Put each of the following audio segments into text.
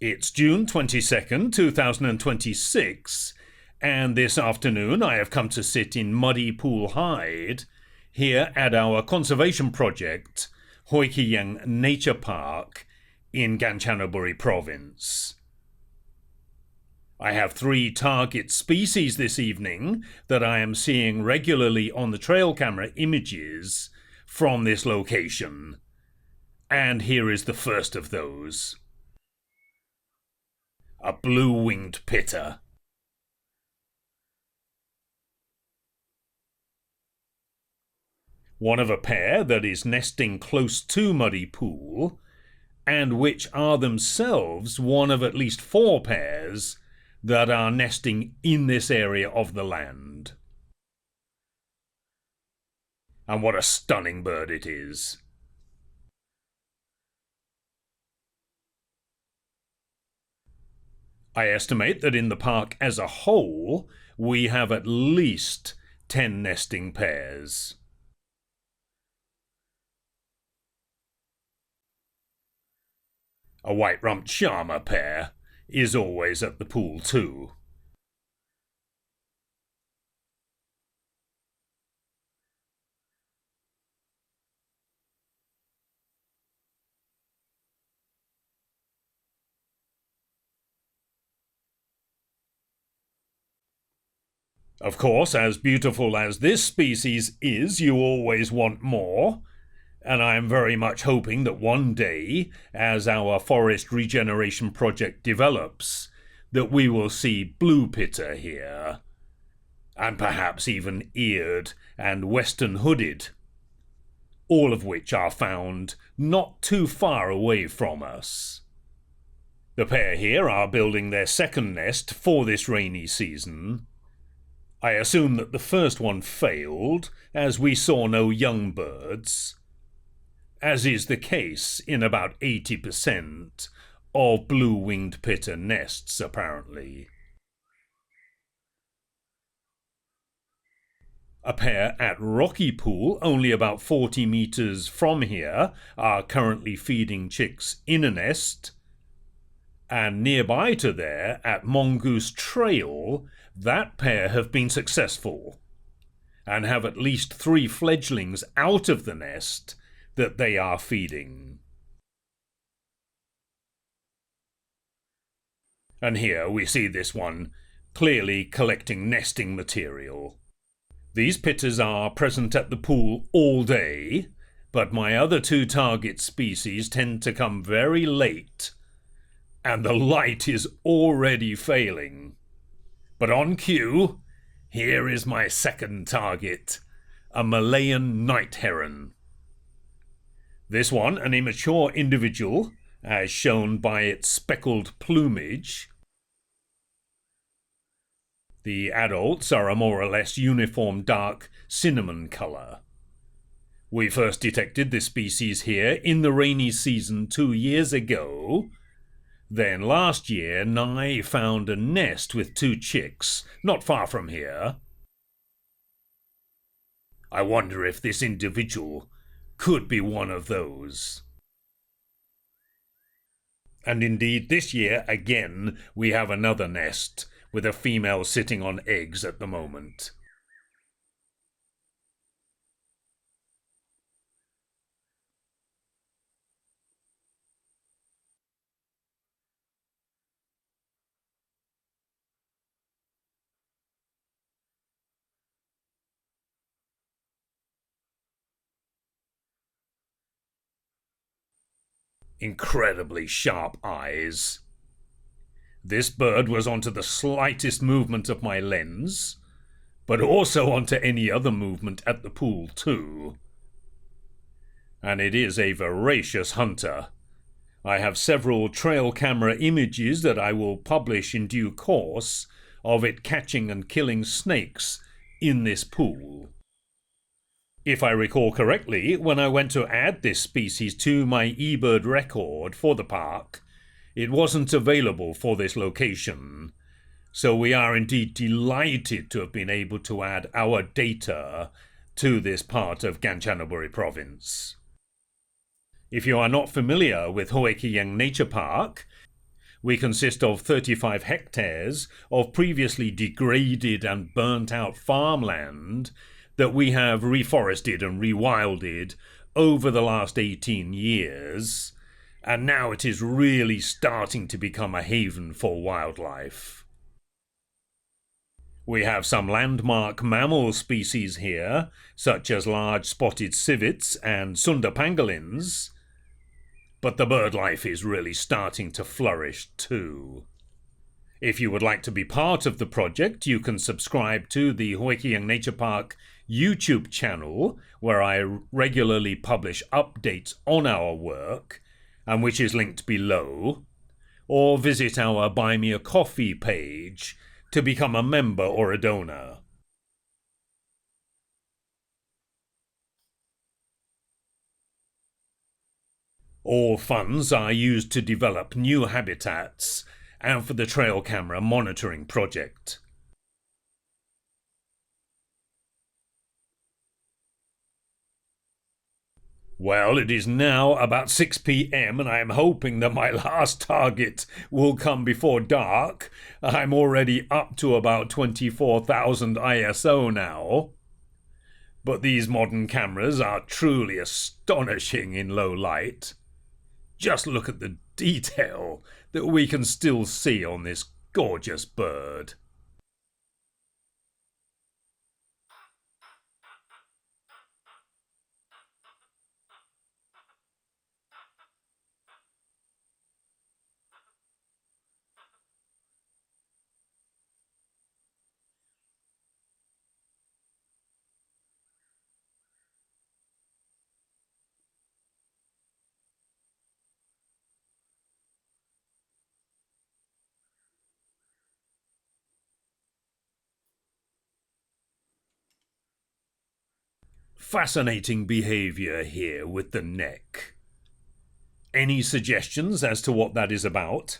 It's June 22nd, 2026, and this afternoon I have come to sit in muddy Pool Hyde, here at our conservation project, Hoikiyang Nature Park in Kanchanaburi Province. I have 3 target species this evening that I am seeing regularly on the trail camera images from this location, and here is the first of those. A blue-winged pitter. One of a pair that is nesting close to Muddy Pool, and which are themselves one of at least 4 pairs that are nesting in this area of the land. And what a stunning bird it is. I estimate that in the park as a whole, we have at least 10 nesting pairs. A white-rumped Shama pair is always at the pool too. Of course, as beautiful as this species is, you always want more, and I am very much hoping that one day, as our forest regeneration project develops, that we will see blue pitter here, and perhaps even eared and western hooded, all of which are found not too far away from us. The pair here are building their second nest for this rainy season. I assume that the first one failed, as we saw no young birds, as is the case in about 80% of blue-winged pitter nests, apparently. A pair at Rocky Pool, only about 40 meters from here, are currently feeding chicks in a nest, and nearby to there, at Mongoose Trail, that pair have been successful, and have at least 3 fledglings out of the nest that they are feeding. And here we see this one clearly collecting nesting material. These pitters are present at the pool all day, but my other 2 target species tend to come very late, and the light is already failing. But on cue, here is my second target, a Malayan night heron. This one, an immature individual, as shown by its speckled plumage. The adults are a more or less uniform dark cinnamon color. We first detected this species here in the rainy season 2 years ago. Then last year, Nye found a nest with 2 chicks, not far from here. I wonder if this individual could be one of those. And indeed, this year, again, we have another nest, with a female sitting on eggs at the moment. Incredibly sharp eyes. This bird was onto the slightest movement of my lens, but also onto any other movement at the pool too. And it is a voracious hunter. I have several trail camera images that I will publish in due course of it catching and killing snakes in this pool. If I recall correctly, when I went to add this species to my eBird record for the park, it wasn't available for this location. So we are indeed delighted to have been able to add our data to this part of Kanchanaburi Province. If you are not familiar with Hoikiyang Nature Park, We consist of 35 hectares of previously degraded and burnt out farmland that we have reforested and rewilded over the last 18 years, and now it is really starting to become a haven for wildlife. We have some landmark mammal species here, such as large spotted civets and Sunda pangolins, but the bird life is really starting to flourish too. If you would like to be part of the project, you can subscribe to the Hoikiang Nature Park YouTube channel, where I regularly publish updates on our work, and which is linked below, or visit our Buy Me a Coffee page to become a member or a donor. All funds are used to develop new habitats and for the trail camera monitoring project. Well, it is now about 6 p.m. and I am hoping that my last target will come before dark. I'm already up to about 24,000 ISO now. But these modern cameras are truly astonishing in low light. Just look at the detail that we can still see on this gorgeous bird. Fascinating behavior here with the neck. Any suggestions as to what that is about?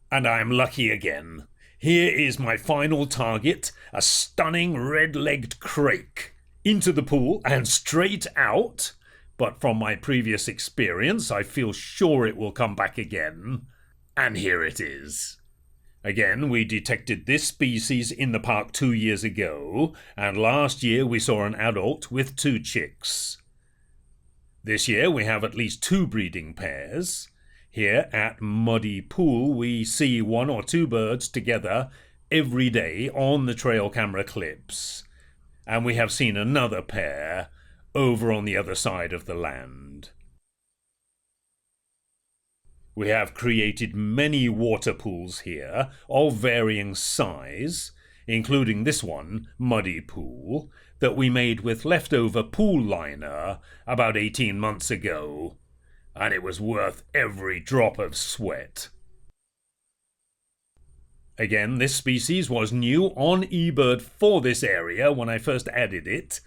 And I'm lucky again. Here is my final target, a stunning red-legged crake. Into the pool and straight out, but from my previous experience, I feel sure it will come back again. And here it is. Again, we detected this species in the park 2 years ago, and last year we saw an adult with 2 chicks. This year we have at least 2 breeding pairs. Here at Muddy Pool, we see 1 or 2 birds together every day on the trail camera clips. And we have seen another pair over on the other side of the land. We have created many water pools here of varying size, including this one, Muddy Pool, that we made with leftover pool liner about 18 months ago. And it was worth every drop of sweat. Again, this species was new on eBird for this area when I first added it,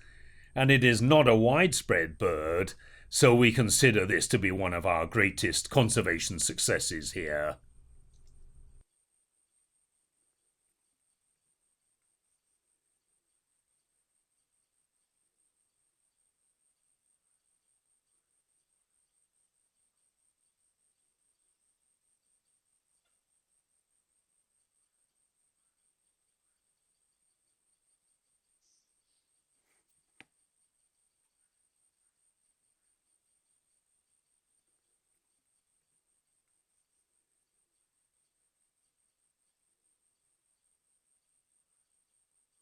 and it is not a widespread bird, so we consider this to be one of our greatest conservation successes here.